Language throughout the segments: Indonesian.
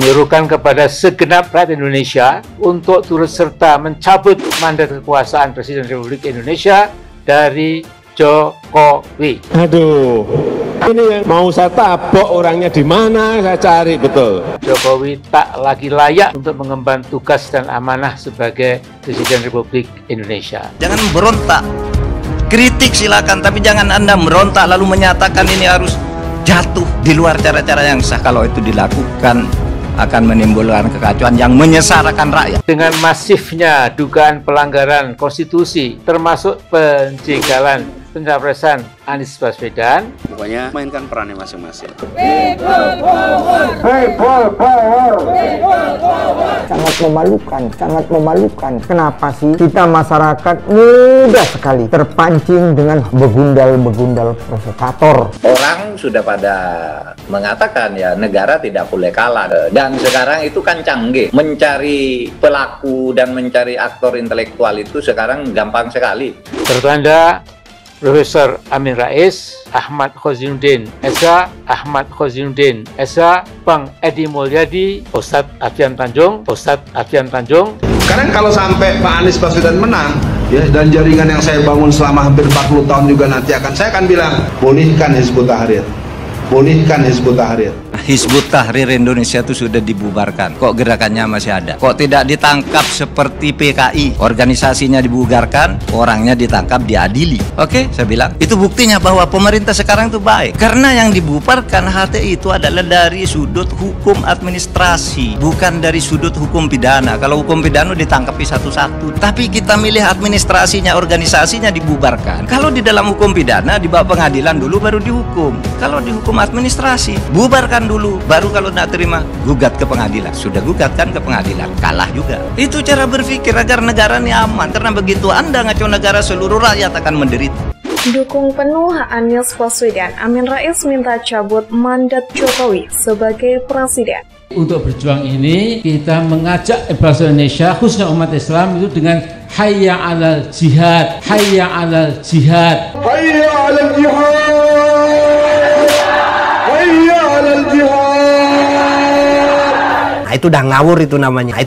menyerukan kepada segenap rakyat Indonesia untuk turut serta mencabut mandat kekuasaan Presiden Republik Indonesia dari Jokowi. Aduh, ini yang mau saya tabok orangnya di mana saya cari betul. Jokowi tak lagi layak untuk mengemban tugas dan amanah sebagai Presiden Republik Indonesia. Jangan berontak, kritik silakan, tapi jangan Anda merontak lalu menyatakan ini harus jatuh di luar cara-cara yang sah. Kalau itu dilakukan akan menimbulkan kekacauan yang menyengsarakan rakyat. Dengan masifnya dugaan pelanggaran konstitusi, termasuk penjagalan pencapresan Anies Baswedan, pokoknya mainkan perannya masing-masing. Sangat memalukan. Kenapa sih kita masyarakat mudah sekali terpancing dengan begundal provokator? Orang sudah pada mengatakan ya negara tidak boleh kalah, dan sekarang itu kan canggih, mencari pelaku dan mencari aktor intelektual itu sekarang gampang sekali. bertanda Profesor Amin Rais, Ahmad Khozinuddin Esa, Bang Edi Mulyadi, Ustadz Alfian Tanjung. Sekarang kalau sampai Pak Anies Baswedan menang, ya, dan jaringan yang saya bangun selama hampir 40 tahun juga nanti saya akan bilang, pulihkan Hizbut Tahrir. Hizbut Tahrir Indonesia itu sudah dibubarkan. Kok gerakannya masih ada? Kok tidak ditangkap seperti PKI? Organisasinya dibubarkan, orangnya ditangkap, diadili. Oke, saya bilang itu buktinya bahwa pemerintah sekarang itu baik. Karena yang dibubarkan HTI itu adalah dari sudut hukum administrasi, bukan dari sudut hukum pidana. Kalau hukum pidana ditangkapi satu-satu, tapi kita milih administrasinya, organisasinya dibubarkan. Kalau di dalam hukum pidana dibawa pengadilan dulu baru dihukum. Kalau dihukum administrasi, bubarkan dulu, baru kalau tidak terima gugat ke pengadilan. Sudah gugat kan ke pengadilan, kalah juga. Itu cara berpikir agar negara ini aman. Karena begitu Anda ngaco negara, seluruh rakyat akan menderita. Dukung penuh Anies Baswedan, Amin Rais minta cabut mandat Jokowi sebagai presiden. Untuk berjuang ini kita mengajak bangsa Indonesia, khususnya umat Islam itu dengan hayya 'alal jihad, hayya 'alal jihad. Hayya 'alal jihad. Nah, itu udah ngawur itu namanya.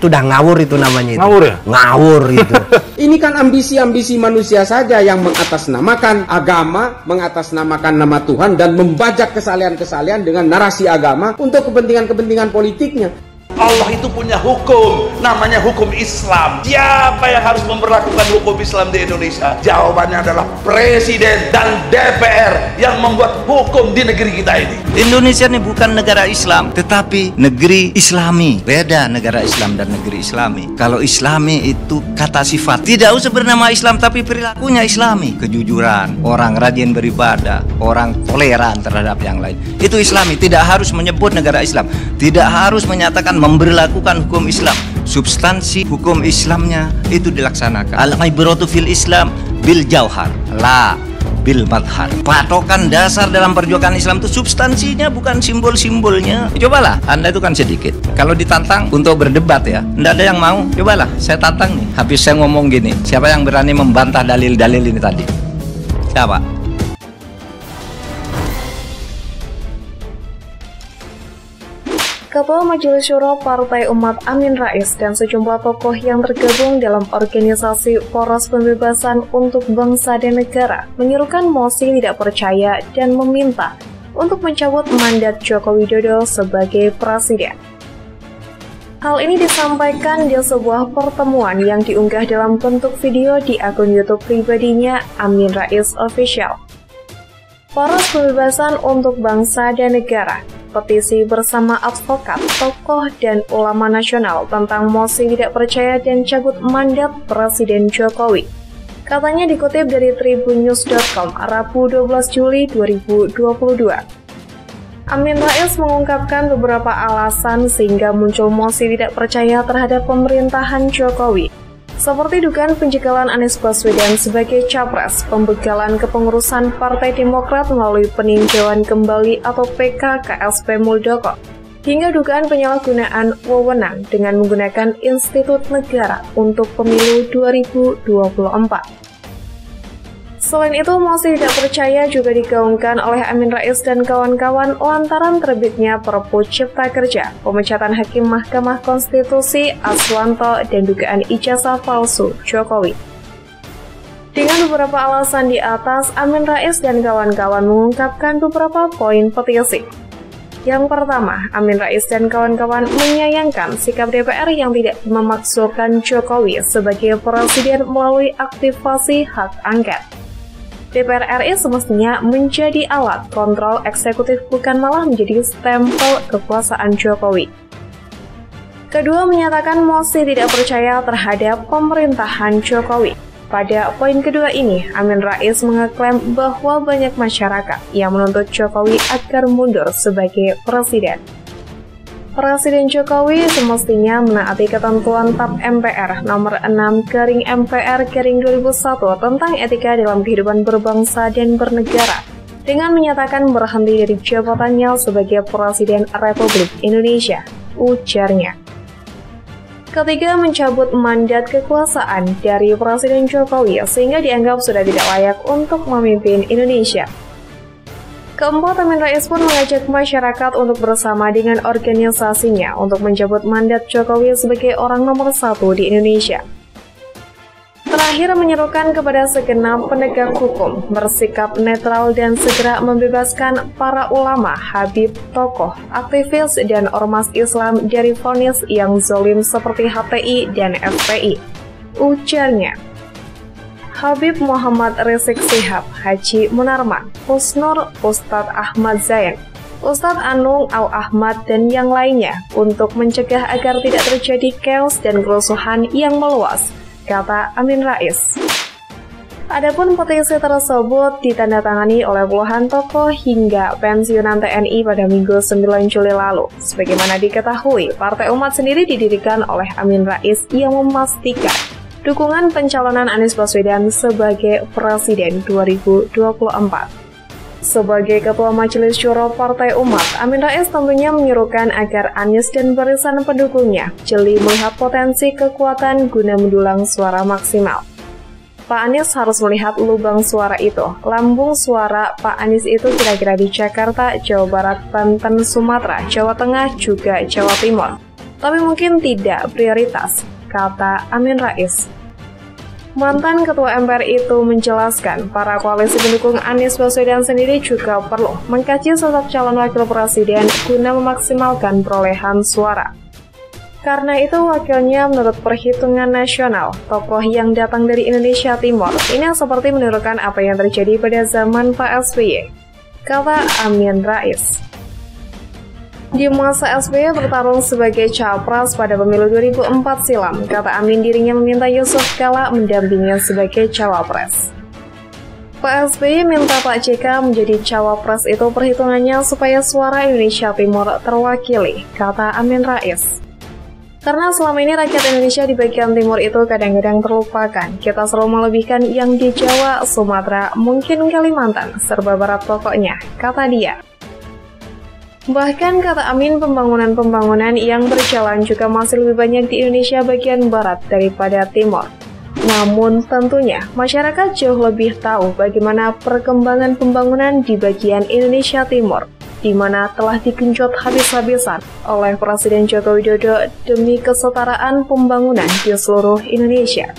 Ngawur ya? Ngawur itu. Ini kan ambisi-ambisi manusia saja yang mengatasnamakan agama, mengatasnamakan nama Tuhan, dan membajak kesalahan-kesalahan dengan narasi agama untuk kepentingan-kepentingan politiknya. Allah itu punya hukum, namanya hukum Islam. Siapa yang harus memperlakukan hukum Islam di Indonesia? Jawabannya adalah Presiden dan DPR yang membuat hukum di negeri kita ini. Indonesia ini bukan negara Islam, tetapi negeri Islami. Beda negara Islam dan negeri Islami. Kalau Islami itu kata sifat, tidak usah bernama Islam tapi perilakunya Islami. Kejujuran, orang rajin beribadah, orang toleran terhadap yang lain. Itu Islami, tidak harus menyebut negara Islam, tidak harus menyatakan memberlakukan hukum Islam. Substansi hukum Islamnya itu dilaksanakan. Al-ibratu fil Islam bil jauhar, la bil madhar. Patokan dasar dalam perjuangan Islam itu substansinya, bukan simbol-simbolnya. Cobalah, Anda itu kan sedikit. Kalau ditantang untuk berdebat ya, tidak ada yang mau. Cobalah, saya tantang nih. Habis saya ngomong gini, siapa yang berani membantah dalil-dalil ini tadi? Siapa? Ketua Majelis Syuro Partai Umat Amin Rais dan sejumlah tokoh yang tergabung dalam organisasi Poros Pembebasan untuk Bangsa dan Negara menyerukan mosi tidak percaya dan meminta untuk mencabut mandat Joko Widodo sebagai presiden. Hal ini disampaikan di sebuah pertemuan yang diunggah dalam bentuk video di akun YouTube pribadinya Amin Rais Official. Poros Pembebasan untuk Bangsa dan Negara petisi bersama advokat, tokoh, dan ulama nasional tentang mosi tidak percaya dan cabut mandat Presiden Jokowi. Katanya dikutip dari tribunnews.com, Rabu 12 Juli 2022. Amin Rais mengungkapkan beberapa alasan sehingga muncul mosi tidak percaya terhadap pemerintahan Jokowi. Seperti dugaan penjagalan Anies Baswedan sebagai capres, pembegalan kepengurusan Partai Demokrat melalui peninjauan kembali atau PK KSP Muldoko, hingga dugaan penyalahgunaan wewenang dengan menggunakan institut negara untuk pemilu 2024. Selain itu, mosi tidak percaya juga digaungkan oleh Amin Rais dan kawan-kawan lantaran terbitnya Perpu Cipta Kerja, pemecatan Hakim Mahkamah Konstitusi Aswanto, dan dugaan ijazah palsu Jokowi. Dengan beberapa alasan di atas, Amin Rais dan kawan-kawan mengungkapkan beberapa poin petisi. Yang pertama, Amin Rais dan kawan-kawan menyayangkan sikap DPR yang tidak memakzulkan Jokowi sebagai presiden melalui aktivasi hak angket. DPR RI semestinya menjadi alat kontrol eksekutif, bukan malah menjadi stempel kekuasaan Jokowi. Kedua, menyatakan mosi tidak percaya terhadap pemerintahan Jokowi. Pada poin kedua ini, Amin Rais mengeklaim bahwa banyak masyarakat yang menuntut Jokowi agar mundur sebagai presiden. Presiden Jokowi semestinya menaati ketentuan TAP MPR nomor 6/MPR/2001 tentang etika dalam kehidupan berbangsa dan bernegara, dengan menyatakan berhenti dari jabatannya sebagai Presiden Republik Indonesia, ujarnya. Ketiga, mencabut mandat kekuasaan dari Presiden Jokowi sehingga dianggap sudah tidak layak untuk memimpin Indonesia. Keempat, Amin Rais pun mengajak masyarakat untuk bersama dengan organisasinya untuk mencabut mandat Jokowi sebagai orang nomor 1 di Indonesia. Terakhir, menyerukan kepada segenap penegak hukum bersikap netral dan segera membebaskan para ulama, habib, tokoh, aktivis, dan ormas Islam dari vonis yang zalim seperti HTI dan FPI, ujarnya. Habib Muhammad Rizik Syihab, Haji Munarman, Husnur, Ustadz Ahmad Zain, Ustadz Anung Al-Ahmad, dan yang lainnya untuk mencegah agar tidak terjadi chaos dan kerusuhan yang meluas, kata Amin Rais. Adapun petisi tersebut ditandatangani oleh puluhan tokoh hingga pensiunan TNI pada Minggu 9 Juli lalu. Sebagaimana diketahui, Partai Umat sendiri didirikan oleh Amin Rais yang memastikan dukungan pencalonan Anies Baswedan sebagai Presiden 2024. Sebagai Ketua Majelis Syuro Partai Umat, Amin Rais tentunya menyuruhkan agar Anies dan barisan pendukungnya jeli melihat potensi kekuatan guna mendulang suara maksimal. Pak Anies harus melihat lubang suara itu. Lambung suara Pak Anies itu kira-kira di Jakarta, Jawa Barat, Banten, Sumatera, Jawa Tengah, juga Jawa Timur. Tapi mungkin tidak prioritas, kata Amin Rais. Mantan Ketua MPR itu menjelaskan para koalisi pendukung Anies Baswedan sendiri juga perlu mengkaji sosok calon wakil presiden guna memaksimalkan perolehan suara. Karena itu wakilnya menurut perhitungan nasional, tokoh yang datang dari Indonesia Timur ini seperti menirukan apa yang terjadi pada zaman Pak SBY, kata Amin Rais. Di masa SBY bertarung sebagai capres pada pemilu 2004 silam, kata Amin dirinya meminta Yusuf Kala mendampinginya sebagai cawapres. Pak SBY minta Pak JK menjadi cawapres itu perhitungannya supaya suara Indonesia Timur terwakili, kata Amin Rais. Karena selama ini rakyat Indonesia di bagian timur itu kadang-kadang terlupakan, kita selalu melebihkan yang di Jawa, Sumatera, mungkin Kalimantan, serba barat pokoknya, kata dia. Bahkan kata Amin, pembangunan yang berjalan juga masih lebih banyak di Indonesia bagian barat daripada timur. Namun tentunya masyarakat jauh lebih tahu bagaimana perkembangan pembangunan di bagian Indonesia Timur, di mana telah digenjot habis-habisan oleh Presiden Joko Widodo demi kesetaraan pembangunan di seluruh Indonesia.